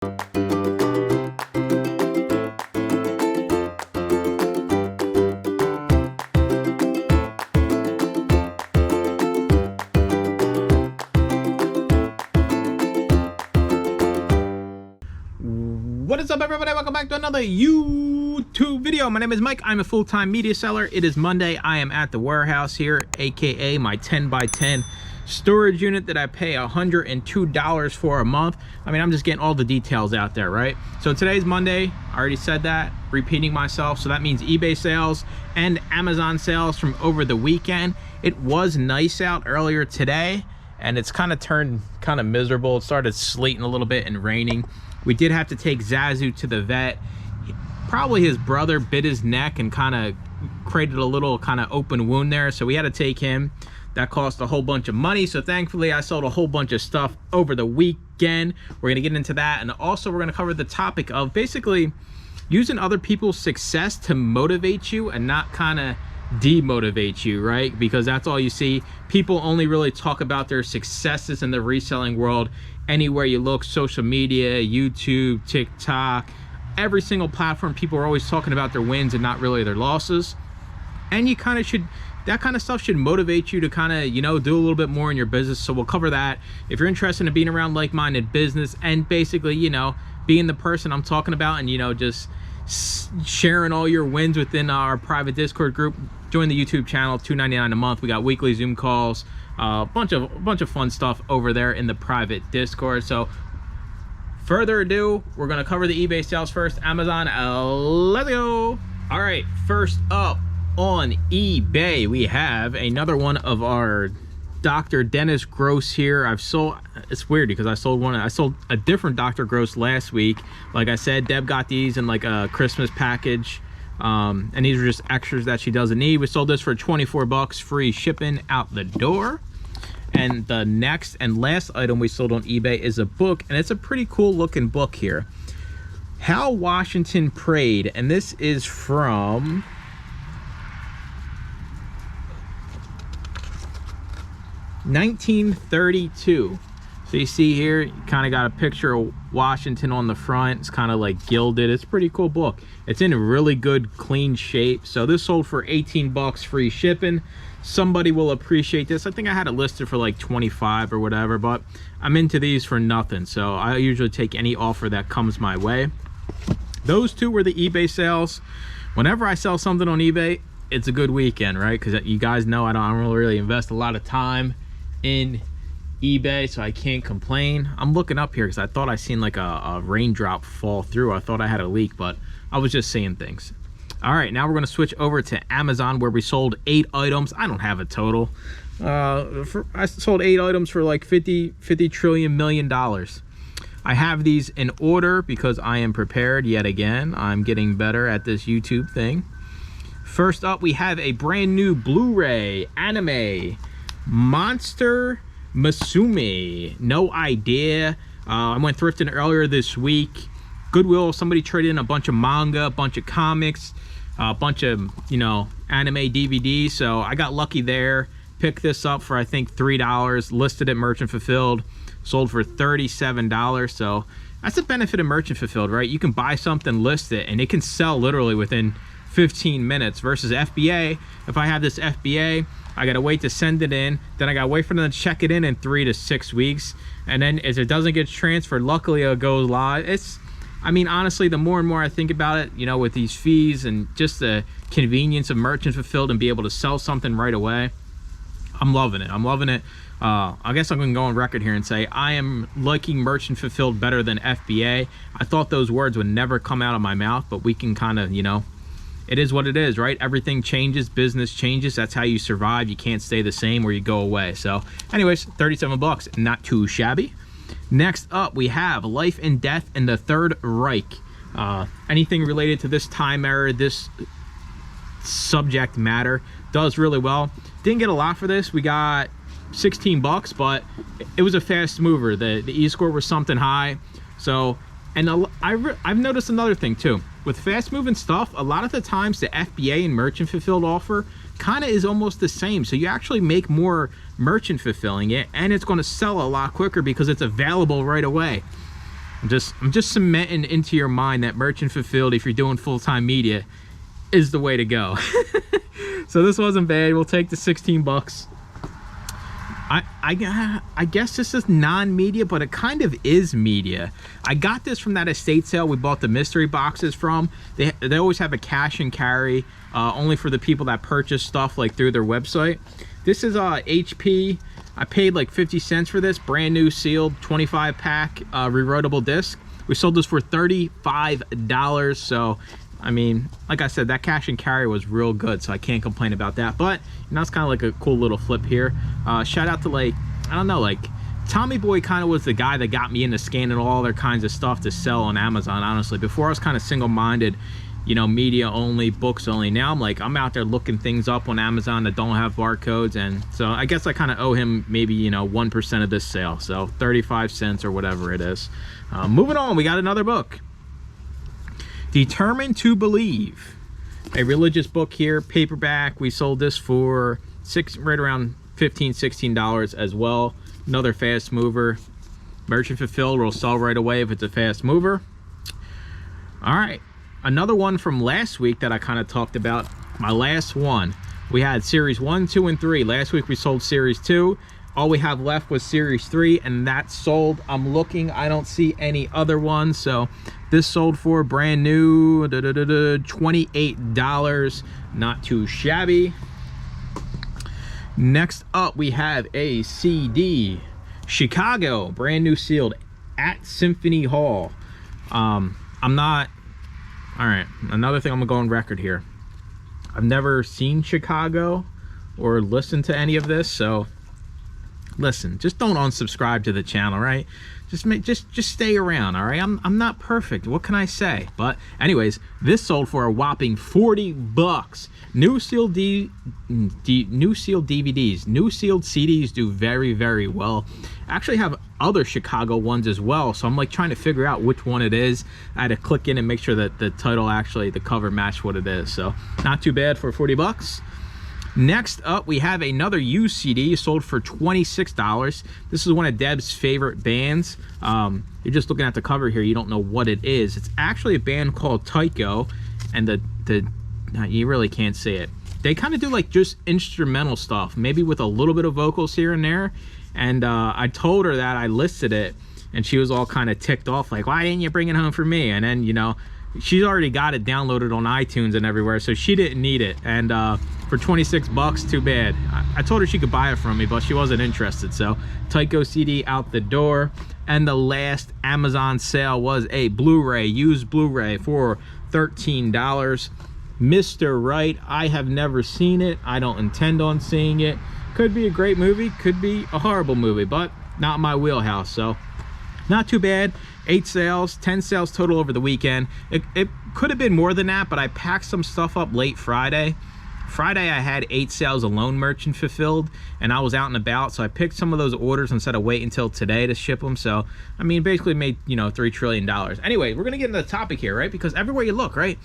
What is up, everybody? Welcome back to another YouTube video. My name is Mike. I'm a full-time media seller. It is Monday. I am at the warehouse here, aka my 10x10 storage unit that I pay $102 for a month. I mean, I'm just getting all the details out there, right? So today's Monday. I already said that, repeating myself. So that means eBay sales and Amazon sales from over the weekend. It was nice out earlier today, and it's kind of turned kind of miserable. It started sleeting a little bit and raining. We did have to take Zazu to the vet. Probably his brother bit his neck and kind of created a little kind of open wound there, so we had to take him. That cost a whole bunch of money, so thankfully I sold a whole bunch of stuff over the weekend. We're gonna get into that, and also we're gonna cover the topic of basically using other people's success to motivate you and not kind of demotivate you, right? Because that's all you see. People only really talk about their successes in the reselling world. Anywhere you look, social media, YouTube, TikTok, every single platform, people are always talking about their wins and not really their losses. And you kind of should, that kind of stuff should motivate you to kind of, you know, do a little bit more in your business. So we'll cover that. If you're interested in being around like-minded business and basically, you know, being the person I'm talking about and, you know, just sharing all your wins within our private Discord group, join the YouTube channel, $2.99 a month. We got weekly Zoom calls, a bunch of fun stuff over there in the private Discord. So further ado, we're gonna cover the eBay sales first. Amazon, let's go. All right, first up on eBay, we have another one of our Dr. Dennis Gross here. I've sold, it's weird because I sold a different Dr. Gross last week. Like I said, Deb got these in like a Christmas package. And these are just extras that she doesn't need. We sold this for 24 bucks, free shipping out the door. And the next and last item we sold on eBay is a book, and it's a pretty cool looking book here. How Washington Prayed, and this is from (1932). So you see here, you kind of got a picture of Washington on the front. It's kind of like gilded. It's a pretty cool book. It's in a really good, clean shape. So this sold for 18 bucks, free shipping. Somebody will appreciate this. I think I had it listed for like 25 or whatever, but I'm into these for nothing. So I usually take any offer that comes my way. Those two were the eBay sales. Whenever I sell something on eBay, it's a good weekend, right? Because you guys know I don't really invest a lot of time in eBay, so I can't complain. I'm looking up here because I thought I seen like a raindrop fall through. I thought I had a leak, but I was just seeing things. All right, now we're going to switch over to Amazon, where we sold 8 items. I don't have a total. I sold 8 items for like 50 trillion million dollars. I have these in order because I am prepared yet again. I'm getting better at this YouTube thing. First up, we have a brand new Blu-ray anime, Monster Musume. No idea. I went thrifting earlier this week. Goodwill, somebody traded in a bunch of manga, a bunch of comics, a bunch of, you know, anime DVDs. So I got lucky there. Picked this up for I think $3. Listed at Merchant Fulfilled. Sold for $37. So that's the benefit of Merchant Fulfilled, right? You can buy something, list it, and it can sell literally within 15 minutes versus FBA. If I have this FBA, I gotta wait to send it in, then I gotta wait for them to check it in 3 to 6 weeks, and then if it doesn't get transferred, luckily it goes live. I mean, honestly, the more and more I think about it, you know, with these fees and just the convenience of Merchant Fulfilled and be able to sell something right away, I'm loving it. I'm loving it. I guess I'm gonna go on record here and say I am liking Merchant Fulfilled better than FBA. I thought those words would never come out of my mouth, but we can kind of, you know, it is what it is, right? Everything changes, business changes. That's how you survive. You can't stay the same or you go away. So anyways, 37 bucks, not too shabby. Next up, we have Life and Death in the Third Reich. Anything related to this time era, this subject matter, does really well. Didn't get a lot for this. We got 16 bucks, but it was a fast mover. The E-score was something high. So, and I've noticed another thing too. With fast moving stuff, a lot of the times the FBA and Merchant Fulfilled offer kind of is almost the same. So you actually make more merchant fulfilling it, and it's going to sell a lot quicker because it's available right away. I'm just cementing into your mind that merchant fulfilled, if you're doing full-time media, is the way to go. So this wasn't bad. We'll take the 16 bucks. I guess this is non-media, but it kind of is media. I got this from that estate sale we bought the mystery boxes from. They always have a cash and carry, only for the people that purchase stuff like through their website. This is HP. I paid like 50 cents for this, brand new sealed 25 pack rewritable disc. We sold this for $35. So I mean, like I said, that cash and carry was real good, so I can't complain about that. But you know, it's kind of like a cool little flip here. Shout out to, like, I don't know, like Tommy Boy kind of was the guy that got me into scanning all other kinds of stuff to sell on Amazon. Honestly, before I was kind of single-minded, you know, media only, books only. Now I'm out there looking things up on Amazon that don't have barcodes, and so I guess I kind of owe him maybe, you know, 1% of this sale, so 35 cents or whatever it is. Moving on, we got another book. Determined to Believe, a religious book here, paperback. We sold this for right around $15, $16 as well. Another fast mover. Merchant fulfilled, will sell right away if it's a fast mover. All right, another one from last week that I kind of talked about. My last one, we had series 1, 2, and 3. Last week we sold series 2. All we have left was series 3, and that sold. I'm looking, I don't see any other ones, so this sold for brand new $28. Not too shabby. Next up, we have a CD, Chicago, brand new sealed at Symphony Hall. I'm not, all right, another thing, I'm gonna go on record here. I've never seen Chicago or listened to any of this, so listen, just don't unsubscribe to the channel, right? Just stay around, all right? I'm not perfect. What can I say? But anyways, this sold for a whopping 40 bucks. New sealed DVDs, new sealed CDs do very, very well. I actually have other Chicago ones as well, so I'm like trying to figure out which one it is. I had to click in and make sure that the title, actually the cover, matched what it is. So not too bad for 40 bucks. Next up, we have another used CD sold for $26. This is one of Debs' favorite bands. You're just looking at the cover here, you don't know what it is. It's actually a band called Tycho, and you really can't see it. They kind of do like just instrumental stuff, maybe with a little bit of vocals here and there. And I told her that I listed it, and she was all kind of ticked off, like, why didn't you bring it home for me? And then, you know, she's already got it downloaded on iTunes and everywhere, so she didn't need it. And for 26 bucks, too bad. I told her she could buy it from me, but she wasn't interested. So Tycho CD out the door. And the last Amazon sale was a Blu-ray, used Blu-ray for $13. Mr. Right, I have never seen it. I don't intend on seeing it. Could be a great movie, could be a horrible movie, but not my wheelhouse, so not too bad. 8 sales, 10 sales total over the weekend. It could have been more than that, but I packed some stuff up late Friday. Friday I had 8 sales alone merchant fulfilled, and I was out and about, so I picked some of those orders instead of waiting until today to ship them. So I mean, basically made, you know, $3 trillion. Anyway, we're gonna get into the topic here, right? Because everywhere you look, right,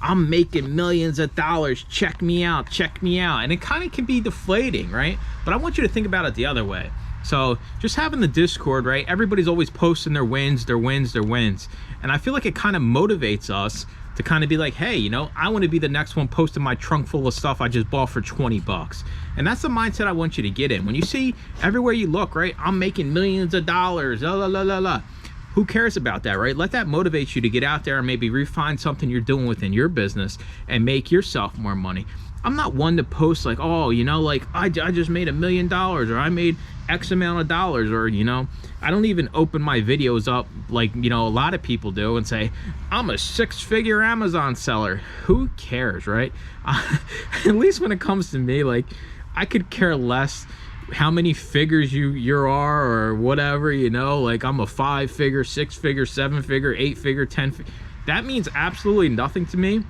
I'm making millions of dollars, check me out, and it kind of can be deflating, right? But I want you to think about it the other way. So just having the Discord, right, everybody's always posting their wins, and I feel like it kind of motivates us to kind of be like, hey, you know, I want to be the next one posting my trunk full of stuff I just bought for 20 bucks. And that's the mindset I want you to get in. When you see everywhere you look, right, I'm making millions of dollars, who cares about that, right? Let that motivate you to get out there and maybe refine something you're doing within your business and make yourself more money. I'm not one to post like, oh, you know, like I just made $1 million, or I made X amount of dollars, or, you know, I don't even open my videos up like, you know, a lot of people do and say, I'm a 6-figure Amazon seller. Who cares, right? At least when it comes to me, like, I could care less how many figures you are or whatever, you know, like I'm a 5-figure, 6-figure, 7-figure, 8-figure, 10-figure. That means absolutely nothing to me.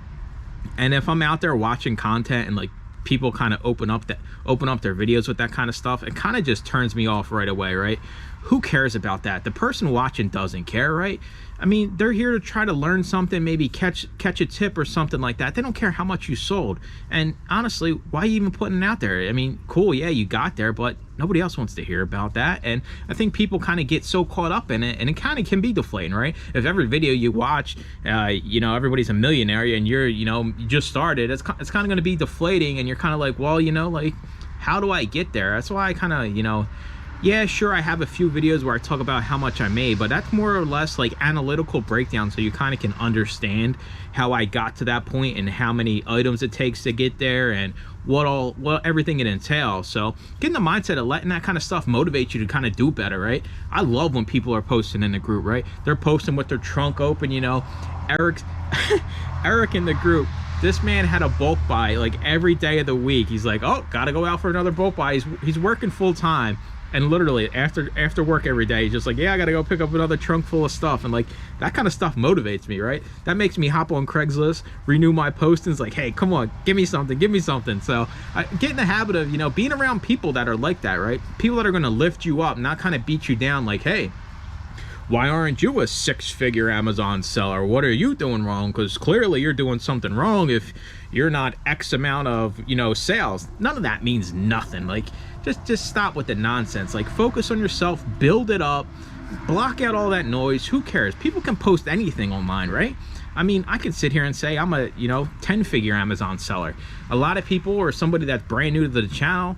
And if I'm out there watching content and like people kind of open up their videos with that kind of stuff, it kind of just turns me off right away, right? who cares about that? The person watching doesn't care, right? I mean, they're here to try to learn something, maybe catch a tip or something like that. They don't care how much you sold. And honestly, why are you even putting it out there? I mean, cool, yeah, you got there, but nobody else wants to hear about that. And I think people kind of get so caught up in it, and it kind of can be deflating, right? If every video you watch, you know, everybody's a millionaire and you're, you know, you just started, it's kind of going to be deflating, and you're kind of like, well, you know, like, how do I get there? That's why I kind of, you know, yeah, sure, I have a few videos where I talk about how much I made, but that's more or less like analytical breakdown, so you kind of can understand how I got to that point and how many items it takes to get there and what everything it entails. So get in the mindset of letting that kind of stuff motivate you to kind of do better, right? I love when people are posting in the group, right? They're posting with their trunk open, you know. Eric in the group, this man had a bulk buy like every day of the week. He's like, oh, gotta go out for another bulk buy. He's working full time. And literally after work every day, he's just like, yeah, I gotta go pick up another trunk full of stuff. And like, that kind of stuff motivates me, right? That makes me hop on Craigslist, renew my postings, like, hey, come on, give me something, give me something. So I get in the habit of, you know, being around people that are like that, right? People that are gonna lift you up, not kind of beat you down like, hey, why aren't you a 6-figure Amazon seller? What are you doing wrong? Because clearly you're doing something wrong if you're not X amount of, you know, sales. None of that means nothing. Like, just stop with the nonsense. Like, focus on yourself, build it up, block out all that noise. Who cares? People can post anything online, right? I mean, I can sit here and say I'm a, you know, 10-figure Amazon seller. A lot of people, or somebody that's brand new to the channel,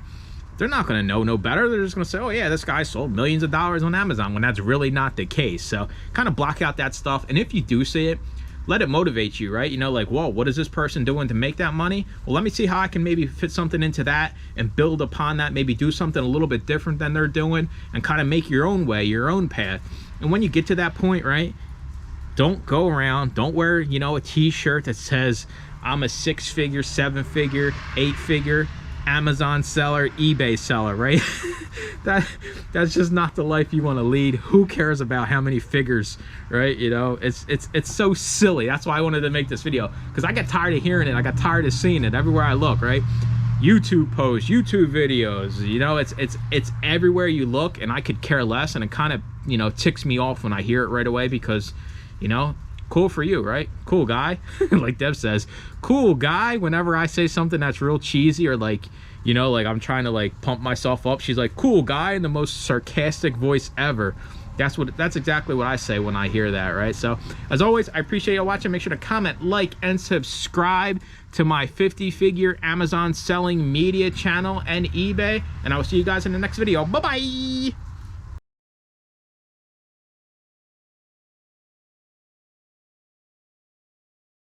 they're not going to know no better. They're just going to say, oh yeah, this guy sold millions of dollars on Amazon, when that's really not the case. So kind of block out that stuff. And if you do see it, let it motivate you, right? You know, like, whoa, what is this person doing to make that money? Well, let me see how I can maybe fit something into that and build upon that, maybe do something a little bit different than they're doing, and kind of make your own way, your own path. And when you get to that point, right, don't go around, don't wear, you know, a t-shirt that says I'm a 6-figure, 7-figure, 8-figure Amazon seller, eBay seller, right? that's just not the life you want to lead. Who cares about how many figures, right? You know, it's so silly. That's why I wanted to make this video, because I got tired of hearing it. I got tired of seeing it everywhere I look, right? YouTube posts, YouTube videos, you know, it's everywhere you look, and I could care less. And it kind of, you know, ticks me off when I hear it right away, because, you know, cool for you, right? Cool guy. Like Deb says, cool guy. Whenever I say something that's real cheesy, or like, you know, like I'm trying to like pump myself up, she's like, cool guy, in the most sarcastic voice ever. That's exactly what I say when I hear that, right? So as always, I appreciate you watching. Make sure to comment, like, and subscribe to my 50-figure Amazon selling media channel and eBay. And I will see you guys in the next video. Bye-bye.